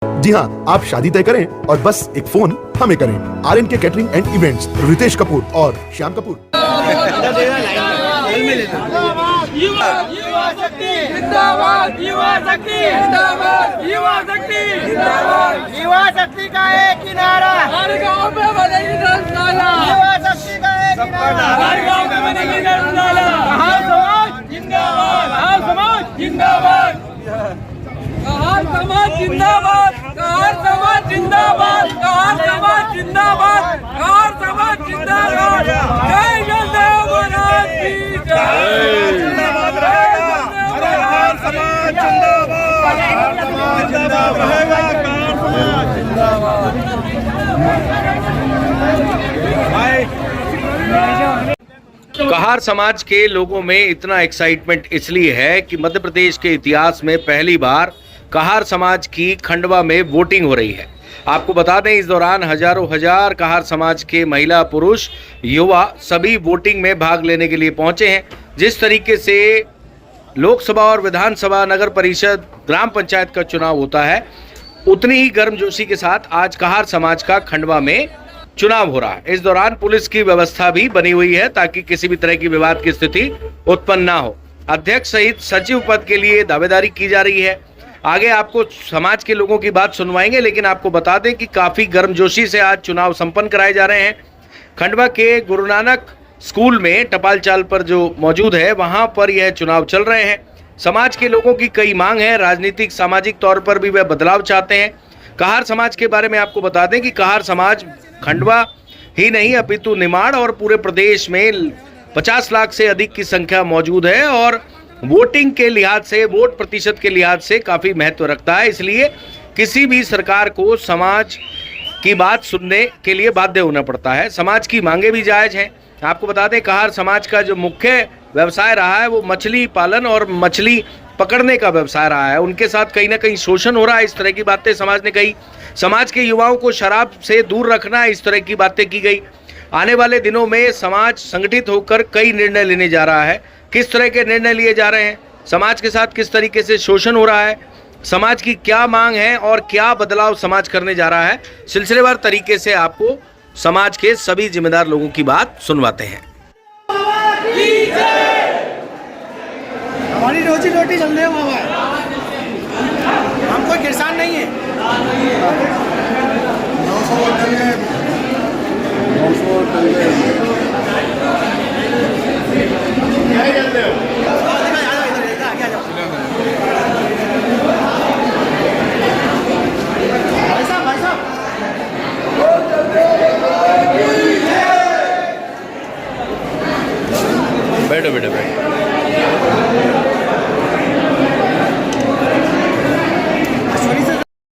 जी हाँ, आप शादी तय करें और बस एक फोन हमें करें। RN के catering and events, Ritesh Kapoor और श्याम कपूर। युवा शक्ति जिंदाबाद, युवा शक्ति जिंदाबाद, युवा शक्ति जिंदाबाद, युवा शक्ति का एक ही नारा, हर गांव में बनेगी धर्मशाला, युवा शक्ति का एक ही नारा, हर गांव में बनेगी धर्मशाला, कहार समाज जिंदाबाद, कहार समाज जिंदाबाद, कहार समाज जिंदाबाद, कहार समाज जिंदाबाद, कहार समाज जिंदाबाद, कहार समाज जिंदाबाद, जय जगदेव महाराज की जय। कहार समाज के लोगों में इतना एक्साइटमेंट इसलिए है कि मध्य प्रदेश के इतिहास में पहली बार कहार समाज की खंडवा में वोटिंग हो रही है। आपको बता दें, इस दौरान हजारों हजार कहार समाज के महिला, पुरुष, युवा सभी वोटिंग में भाग लेने के लिए पहुंचे हैं। जिस तरीके से लोकसभा और विधानसभा, नगर परिषद, ग्राम पंचायत का चुनाव होता है, उतनी ही गर्मजोशी के साथ आज कहार समाज का खंडवा में चुनाव हो रहा है। इस दौरान पुलिस की व्यवस्था भी बनी हुई है ताकि किसी भी तरह की विवाद की स्थिति उत्पन्न ना हो। अध्यक्ष सहित सचिव पद के लिए दावेदारी की जा रही है। आगे आपको समाज के लोगों की बात सुनवाएंगे, लेकिन आपको बता दें कि काफी गर्मजोशी से आज चुनाव संपन्न कराए जा रहे हैं। खंडवा के गुरु नानक स्कूल में टपाल चाल पर जो मौजूद है, वहां पर यह चुनाव चल रहे हैं। समाज के लोगों की कई मांग है, राजनीतिक सामाजिक तौर पर भी वह बदलाव चाहते हैं। कहार समाज के बारे में आपको बता दें कि कहार समाज खंडवा ही नहीं अपितु निमाड़ और पूरे प्रदेश में 50 लाख से अधिक की संख्या मौजूद है और वोटिंग के लिहाज से, वोट प्रतिशत के लिहाज से काफी महत्व रखता है। इसलिए किसी भी सरकार को समाज की बात सुनने के लिए बाध्य होना पड़ता है। समाज की मांगे भी जायज हैं। आपको बता दें, कहार समाज का जो मुख्य व्यवसाय रहा है वो मछली पालन और मछली पकड़ने का व्यवसाय रहा है। उनके साथ कहीं ना कहीं शोषण हो रहा है, इस तरह की बातें समाज ने कही। समाज के युवाओं को शराब से दूर रखना, इस तरह की बातें की गई। आने वाले दिनों में समाज संगठित होकर कई निर्णय लेने जा रहा है। किस तरह के निर्णय लिए जा रहे हैं, समाज के साथ किस तरीके से शोषण हो रहा है, समाज की क्या मांग है और क्या बदलाव समाज करने जा रहा है, सिलसिलेवार तरीके से आपको समाज के सभी जिम्मेदार लोगों की बात सुनवाते हैं। हमारी रोजी रोटी चल रही है बाबा, हम कोई किसान नहीं है। 900 बैठो बैठो बैठो।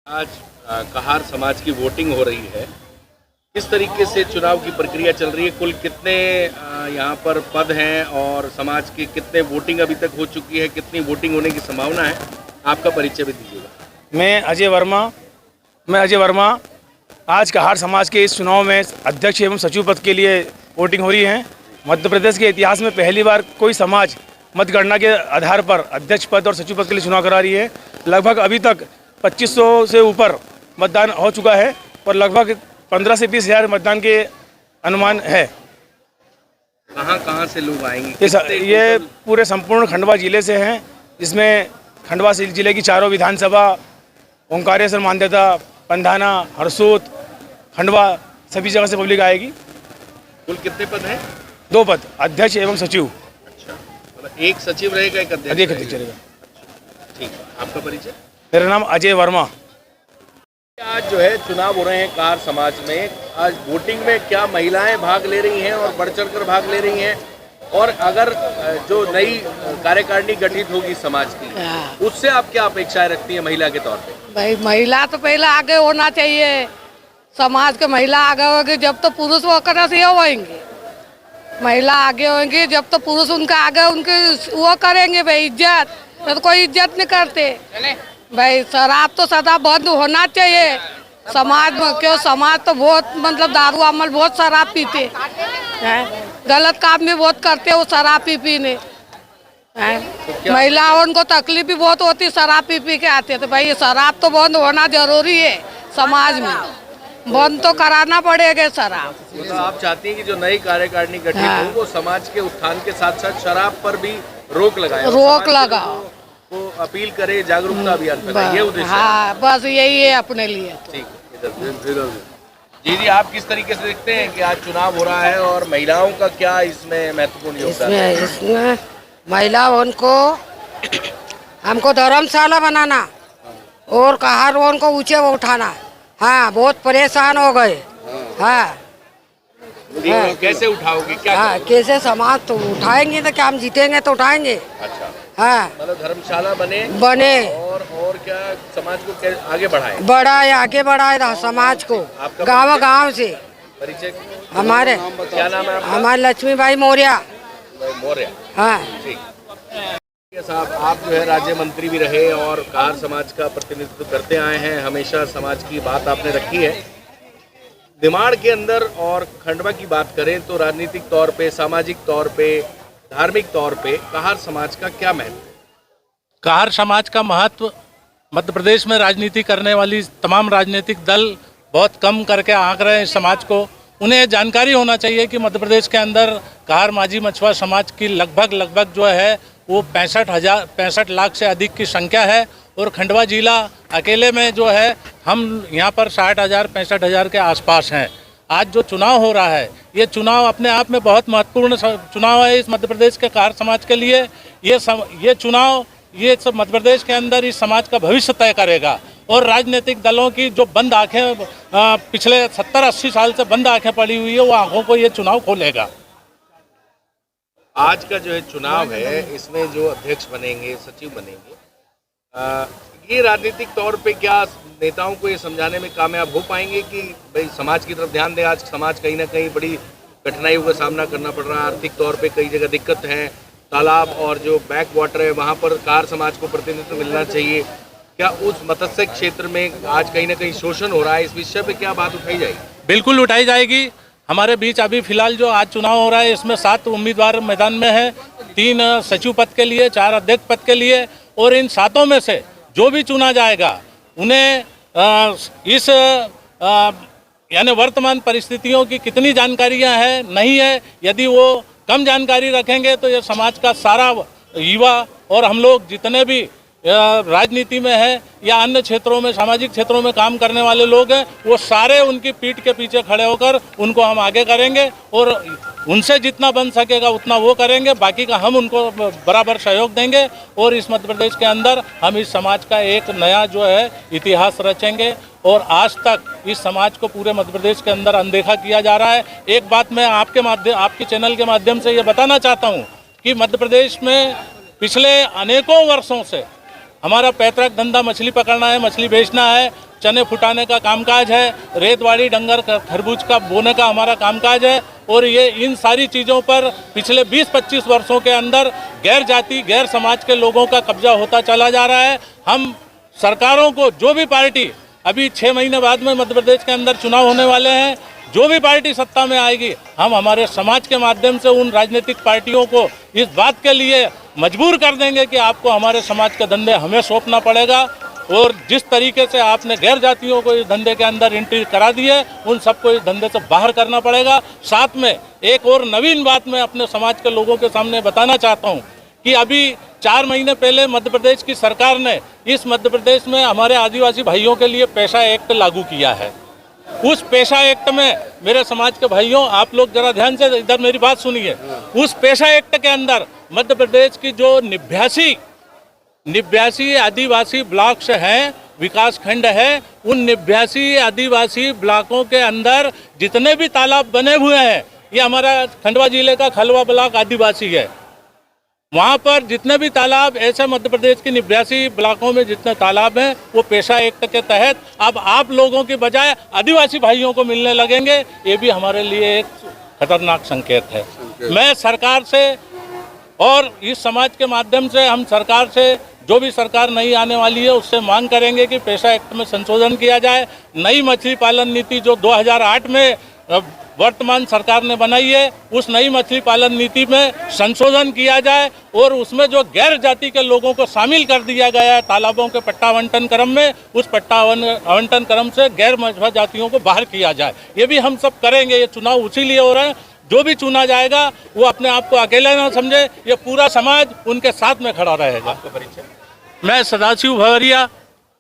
आज कहार समाज की वोटिंग हो रही है। किस तरीके से चुनाव की प्रक्रिया चल रही है, कुल कितने यहाँ पर पद हैं और समाज की कितने वोटिंग अभी तक हो चुकी है, कितनी वोटिंग होने की संभावना है, आपका परिचय भी दीजिएगा। मैं अजय वर्मा। आज कहार समाज के इस चुनाव में अध्यक्ष एवं सचिव पद के लिए वोटिंग हो रही है। मध्य प्रदेश के इतिहास में पहली बार कोई समाज मतगणना के आधार पर अध्यक्ष पद और सचिव पद के लिए चुनाव करा रही है। लगभग अभी तक 2500 से ऊपर मतदान हो चुका है और लगभग 15 से 20 हज़ार मतदान के अनुमान है। कहाँ से लोग आएंगे? ये पूरे संपूर्ण खंडवा जिले से हैं, जिसमें खंडवा जिले की चारों विधानसभा, ओंकारेश्वर, मानदेता, पंधाना, हरसूद, खंडवा, सभी जगह से पब्लिक आएगी। कुल कितने पद हैं? 2 पद, अध्यक्ष एवं सचिव। अच्छा, मतलब एक सचिव रहेगा, एक अध्यक्ष रहेगा। ठीक, आपका परिचय? मेरा नाम अजय वर्मा। आज जो है चुनाव हो रहे हैं कहार समाज में, आज वोटिंग में क्या महिलाएं भाग ले रही हैं और बढ़ चढ़ कर भाग ले रही हैं, और अगर जो नई कार्यकारिणी गठित होगी समाज की, उससे आप क्या अपेक्षाएं रखती हैं महिला के तौर पे? भाई महिला तो पहले आगे होना चाहिए, समाज के महिला आगे होगी जब तो पुरुष वो करना से होंगे। महिला आगे होंगी जब तो पुरुष उनका आगे उनके वो करेंगे भाई इज्जत, तो कोई इज्जत नहीं करते भाई। शराब तो सदा बंद होना चाहिए समाज में, क्यों समाज तो बहुत मतलब दारू अमल बहुत शराब पीते हैं, गलत काम भी बहुत करते वो शराब पीने। महिलाओं को तकलीफ भी बहुत होती, शराब पी पी के आते थे। भाई शराब तो बंद होना जरूरी है समाज में, बंद तो कराना पड़ेगा शराब। मतलब आप चाहती हैं कि जो नई कार्यकारिणी गठित हाँ। हो वो समाज के उत्थान के साथ साथ शराब पर भी रोक लगाए, रोक लगाओ, को अपील करे, जागरूकता अभियान फैलाए, ये उद्देश्य है। हाँ बस यही है अपने लिए। ठीक है, इधर जी जी, आप किस तरीके से देखते हैं कि आज चुनाव हो रहा है और महिलाओं का क्या इसमें महत्वपूर्ण योगदान है? इसमें महिलाओं को हमको धर्मशाला बनाना और कहारों को ऊंचे उठाना। हाँ बहुत परेशान हो गए। हाँ कैसे उठाओगे, क्या हाँ कैसे समाज तो उठाएंगे, तो क्या हम जीतेंगे तो उठाएंगे। अच्छा, हाँ मतलब धर्मशाला बने और क्या समाज को आगे बढ़ाए, बढ़ाए, आगे बढ़ाए समाज को, गाँव गाँव से। परिचय हमारे क्या नाम है आपका? हमारे लक्ष्मीबाई मौर्य। मौर्य। हाँ ठीक है साहब, आप जो है राज्य मंत्री भी रहे और कहार समाज का प्रतिनिधित्व करते आए हैं, हमेशा समाज की बात आपने रखी है। दिमाग के अंदर और खंडवा की बात करें तो राजनीतिक तौर पे, सामाजिक तौर पे, धार्मिक तौर पे कहार समाज का क्या महत्व? कहार समाज का महत्व मध्य प्रदेश में राजनीति करने वाली तमाम राजनीतिक दल बहुत कम करके आंक रहे हैं इस समाज को। उन्हें जानकारी होना चाहिए कि मध्य प्रदेश के अंदर कहार माझी मछुआ समाज की लगभग जो है वो 65 लाख से अधिक की संख्या है और खंडवा जिला अकेले में जो है हम यहाँ पर 65,000 के आसपास हैं। आज जो चुनाव हो रहा है ये चुनाव अपने आप में बहुत महत्वपूर्ण चुनाव है इस मध्य प्रदेश के कहार समाज के लिए। ये चुनाव ये सब मध्य प्रदेश के अंदर इस समाज का भविष्य तय करेगा और राजनीतिक दलों की जो बंद आंखें पिछले 70-80 साल से बंद आंखें पड़ी हुई है वो आंखों को ये चुनाव खोलेगा। आज का जो है चुनाव है इसमें जो अध्यक्ष बनेंगे, सचिव बनेंगे, ये राजनीतिक तौर पे क्या नेताओं को ये समझाने में कामयाब हो पाएंगे कि भाई समाज की तरफ ध्यान दें? आज समाज कहीं ना कहीं बड़ी कठिनाइयों का सामना करना पड़ रहा है, आर्थिक तौर पे कई जगह दिक्कत है, तालाब और जो बैक वाटर है वहाँ पर कहार समाज को प्रतिनिधित्व मिलना चाहिए। क्या उस मत्स्य क्षेत्र में आज कहीं ना कहीं शोषण हो रहा है? इस विषय पे क्या बात उठाई जाएगी? बिल्कुल उठाई जाएगी। हमारे बीच अभी फिलहाल जो आज चुनाव हो रहा है इसमें 7 उम्मीदवार मैदान में हैं, 3 सचिव पद के लिए, 4 अध्यक्ष पद के लिए और इन 7 में से जो भी चुना जाएगा उन्हें इस यानी वर्तमान परिस्थितियों की कितनी जानकारियां हैं नहीं है, यदि वो कम जानकारी रखेंगे तो ये समाज का सारा युवा और हम लोग जितने भी राजनीति में है या अन्य क्षेत्रों में, सामाजिक क्षेत्रों में काम करने वाले लोग हैं वो सारे उनकी पीठ के पीछे खड़े होकर उनको हम आगे करेंगे और उनसे जितना बन सकेगा उतना वो करेंगे, बाकी का हम उनको बराबर सहयोग देंगे और इस मध्य प्रदेश के अंदर हम इस समाज का एक नया जो है इतिहास रचेंगे। और आज तक इस समाज को पूरे मध्य प्रदेश के अंदर अनदेखा किया जा रहा है। एक बात मैं आपके चैनल के माध्यम से ये बताना चाहता हूँ कि मध्य प्रदेश में पिछले अनेकों वर्षों से हमारा पैतृक धंधा मछली पकड़ना है, मछली बेचना है, चने फुटाने का कामकाज है, रेतवाड़ी डंगर खरबूज का बोने का हमारा कामकाज है और ये इन सारी चीज़ों पर पिछले 20-25 वर्षों के अंदर गैर जाति, गैर समाज के लोगों का कब्जा होता चला जा रहा है। हम सरकारों को, जो भी पार्टी, अभी 6 महीने बाद में मध्य प्रदेश के अंदर चुनाव होने वाले हैं, जो भी पार्टी सत्ता में आएगी हम हमारे समाज के माध्यम से उन राजनीतिक पार्टियों को इस बात के लिए मजबूर कर देंगे कि आपको हमारे समाज के धंधे हमें सौंपना पड़ेगा और जिस तरीके से आपने गैर जातियों को इस धंधे के अंदर एंट्री करा दी है उन सबको इस धंधे से बाहर करना पड़ेगा। साथ में एक और नवीन बात मैं अपने समाज के लोगों के सामने बताना चाहता हूँ कि अभी 4 महीने पहले मध्य प्रदेश की सरकार ने इस मध्य प्रदेश में हमारे आदिवासी भाइयों के लिए पेशा एक्ट लागू किया है। उस पेशा एक्ट में मेरे समाज के भाइयों, आप लोग जरा ध्यान से इधर मेरी बात सुनिए। उस पेशा एक्ट के अंदर मध्य प्रदेश की जो 89 आदिवासी ब्लॉक्स हैं, विकास खंड है, उन 89 आदिवासी ब्लॉकों के अंदर जितने भी तालाब बने हुए हैं, ये हमारा खंडवा जिले का खलवा ब्लॉक आदिवासी है, वहाँ पर जितने भी तालाब ऐसे मध्य प्रदेश की 89 ब्लॉकों में जितने तालाब हैं वो पेशा एक्ट के तहत अब आप लोगों की बजाय आदिवासी भाइयों को मिलने लगेंगे। ये भी हमारे लिए एक खतरनाक संकेत है। मैं सरकार से और इस समाज के माध्यम से हम सरकार से, जो भी सरकार नई आने वाली है, उससे मांग करेंगे कि पेशा एक्ट में संशोधन किया जाए। नई मछली पालन नीति जो 2008 में वर्तमान सरकार ने बनाई है उस नई मछली पालन नीति में संशोधन किया जाए और उसमें जो गैर जाति के लोगों को शामिल कर दिया गया है तालाबों के पट्टा आवंटन क्रम में, उस पट्टा आवंटन क्रम से गैर मजहब जातियों को बाहर किया जाए। ये भी हम सब करेंगे। ये चुनाव उसीलिए हो रहे हैं, जो भी चुना जाएगा वो अपने आप को अकेला ना समझे, ये पूरा समाज उनके साथ में खड़ा रहेगा। आपका परिचय? मैं सदाशिव भवरिया,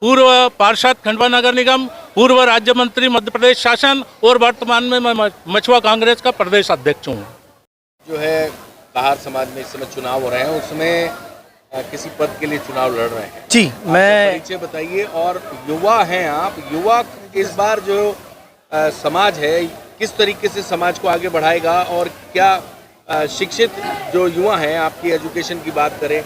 पूर्व पार्षद खंडवा नगर निगम, पूर्व राज्य मंत्री मध्य प्रदेश शासन और वर्तमान में मैं मछुआ कांग्रेस का प्रदेश अध्यक्ष हूँ। जो है कहार समाज में इस समय चुनाव हो रहे हैं, उसमें किसी पद के लिए चुनाव लड़ रहे हैं। जी, मैं परिचय बताइए। और युवा हैं आप, युवा इस बार जो समाज है किस तरीके से समाज को आगे बढ़ाएगा, और क्या शिक्षित जो युवा हैं, आपकी एजुकेशन की बात करें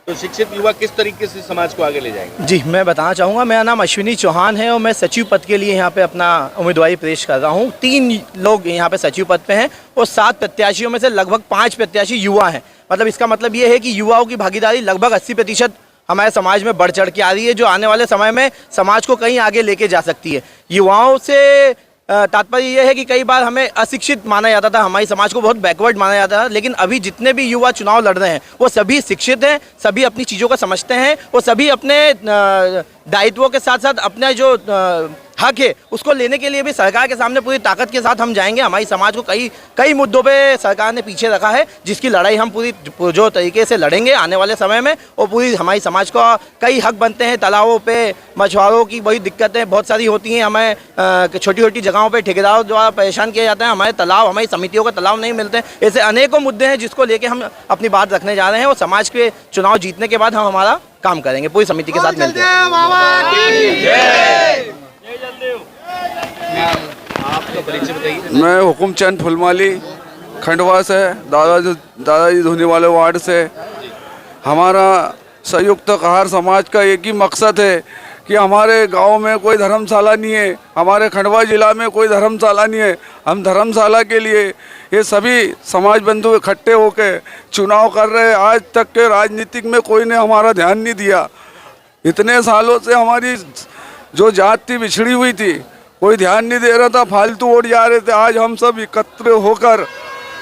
तो शिक्षित युवा किस तरीके से समाज को आगे ले जाएंगे? जी, मैं बताना चाहूँगा, मेरा नाम अश्विनी चौहान है और मैं सचिव पद के लिए यहाँ पे अपना उम्मीदवारी पेश कर रहा हूँ। 3 लोग यहाँ पे सचिव पद पे हैं और 7 प्रत्याशियों में से लगभग 5 प्रत्याशी युवा हैं। मतलब इसका मतलब ये है कि युवाओं की भागीदारी लगभग 80% हमारे समाज में बढ़ चढ़ के आ रही है, जो आने वाले समय में समाज को कहीं आगे लेके जा सकती है। युवाओं से तात्पर्य यह है कि कई बार हमें अशिक्षित माना जाता था, हमारी समाज को बहुत बैकवर्ड माना जाता था, लेकिन अभी जितने भी युवा चुनाव लड़ रहे हैं वो सभी शिक्षित हैं, सभी अपनी चीज़ों को समझते हैं और सभी अपने दायित्वों के साथ साथ अपने जो हक है उसको लेने के लिए भी सरकार के सामने पूरी ताकत के साथ हम जाएंगे। हमारी समाज को कई मुद्दों पे सरकार ने पीछे रखा है, जिसकी लड़ाई हम पूरी जो तरीके से लड़ेंगे आने वाले समय में, और पूरी हमारी समाज को कई हक बनते हैं। तालाबों पे मछुआरों की बड़ी दिक्कतें बहुत सारी होती हैं, हमें छोटी छोटी जगहों पे ठेकेदारों द्वारा परेशान किया जाता है, हमारे तालाब, हमारी समितियों को तालाब नहीं मिलते हैं। ऐसे अनेकों मुद्दे हैं जिसको लेके हम अपनी बात रखने जा रहे हैं और समाज के चुनाव जीतने के बाद हम हमारा काम करेंगे, पूरी समिति के साथ मिलते हैं। आपका परिचय बताइए। मैं हुकुमचंद फुलमाली खंडवा से, दादाजी धोनीवाले वार्ड से। हमारा संयुक्त कहार समाज का एक ही मकसद है कि हमारे गांव में कोई धर्मशाला नहीं है, हमारे खंडवा जिला में कोई धर्मशाला नहीं है। हम धर्मशाला के लिए ये सभी समाज बंधु इकट्ठे होकर चुनाव कर रहे हैं। आज तक के राजनीतिक में कोई ने हमारा ध्यान नहीं दिया। इतने सालों से हमारी जो जात थी बिछड़ी हुई थी, कोई ध्यान नहीं दे रहा था, फालतू वोट जा रहे थे। आज हम सब एकत्र होकर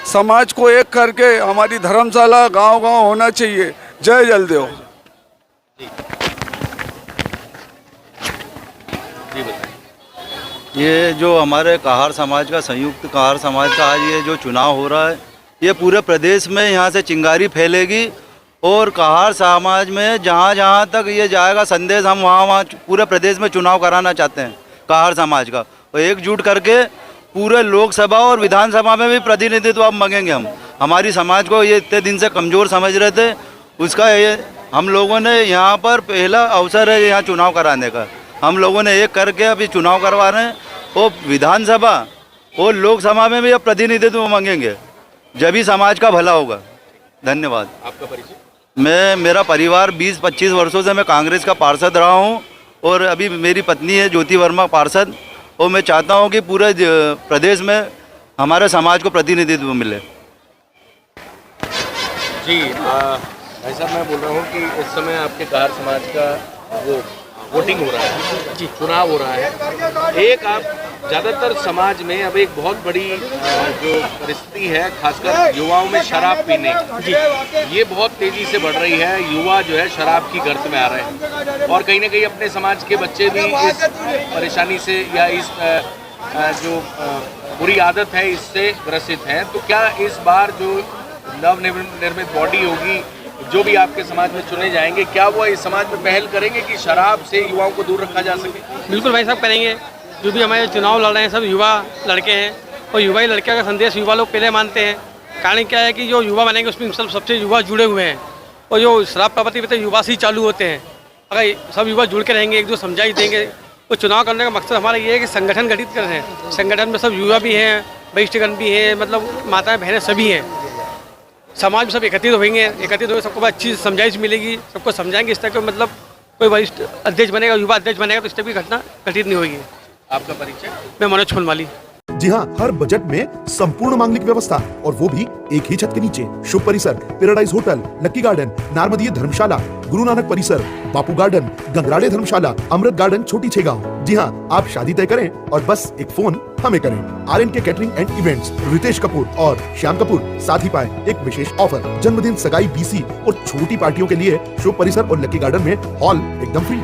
समाज को एक करके हमारी धर्मशाला गांव-गांव होना चाहिए। जय जलदेव। ये जो हमारे कहार समाज का, संयुक्त कहार समाज का आज ये जो चुनाव हो रहा है, ये पूरे प्रदेश में यहाँ से चिंगारी फैलेगी और कहार समाज में जहाँ जहाँ तक ये जाएगा संदेश, हम वहाँ पूरे प्रदेश में चुनाव कराना चाहते हैं कहार समाज का। और एकजुट करके पूरे लोकसभा और विधानसभा में भी प्रतिनिधित्व अब मांगेंगे हम। हमारी समाज को ये इतने दिन से कमज़ोर समझ रहे थे, उसका ये हम लोगों ने यहाँ पर पहला अवसर है यहाँ चुनाव कराने का। हम लोगों ने एक करके अभी चुनाव करवा रहे हैं और विधानसभा और लोकसभा में भी अब प्रतिनिधित्व मांगेंगे, जब भी समाज का भला होगा। धन्यवाद। आपका परिचय? मेरा परिवार 20-25 वर्षों से मैं कांग्रेस का पार्षद रहा हूँ और अभी मेरी पत्नी है ज्योति वर्मा पार्षद, और मैं चाहता हूँ कि पूरे प्रदेश में हमारे समाज को प्रतिनिधित्व मिले। जी भाई साहब, मैं बोल रहा हूँ कि इस समय आपके कहार समाज का वो वोटिंग हो रहा है जी, चुनाव हो रहा है। एक आप ज़्यादातर समाज में अब एक बहुत बड़ी जो परिस्थिति है, खासकर युवाओं में शराब पीने जी, ये बहुत तेज़ी से बढ़ रही है। युवा जो है शराब की गर्त में आ रहे हैं और कहीं ना कहीं अपने समाज के बच्चे भी इस परेशानी से या इस जो बुरी आदत है इससे ग्रसित हैं। तो क्या इस बार जो नवनिर्मित बॉडी होगी, जो भी आपके समाज में चुने जाएंगे, क्या वो इस समाज में पहल करेंगे कि शराब से युवाओं को दूर रखा जा सके? बिल्कुल भाई साहब करेंगे। जो भी हमारे चुनाव लड़ रहे हैं सब युवा लड़के हैं और युवा ही लड़के का संदेश युवा लोग पहले मानते हैं। कारण क्या है कि जो युवा बनेंगे उसमें सबसे युवा जुड़े हुए हैं और जो शराब प्रवृत्ति पे युवा से ही चालू होते हैं। अगर सब युवा जुड़ के रहेंगे, एक जो समझाई देंगे, तो चुनाव करने का मकसद हमारा ये है कि संगठन गठित कर रहे हैं। संगठन में सब युवा भी हैं, वरिष्ठगण भी हैं, मतलब माताएं बहनें सभी हैं। समाज में सब एकत्रित होंगे, सबको अच्छी समझाइश मिलेगी, सबको समझाएंगे। इस तरह का मतलब कोई वरिष्ठ अध्यक्ष बनेगा, युवा अध्यक्ष बनेगा, तो इस तरह की घटना घटित नहीं होगी। आपका परिचय? मैं मनोज फुलमाली। जी हाँ, हर बजट में संपूर्ण मांगलिक व्यवस्था और वो भी एक ही छत के नीचे। शुभ परिसर, पैराडाइज होटल, लक्की गार्डन, नारमदीय धर्मशाला, गुरु नानक परिसर, बापू गार्डन, गंगराड़े धर्मशाला, अमृत गार्डन, छोटी छेगांव। जी हाँ, आप शादी तय करें और बस एक फोन हमें करें। RNK catering and events, Ritesh Kapoor और श्याम कपूर साथ ही पाए एक विशेष ऑफर। जन्मदिन, सगाई, BC और छोटी पार्टियों के लिए शो परिसर और लकी गार्डन में हॉल एकदम फ्री।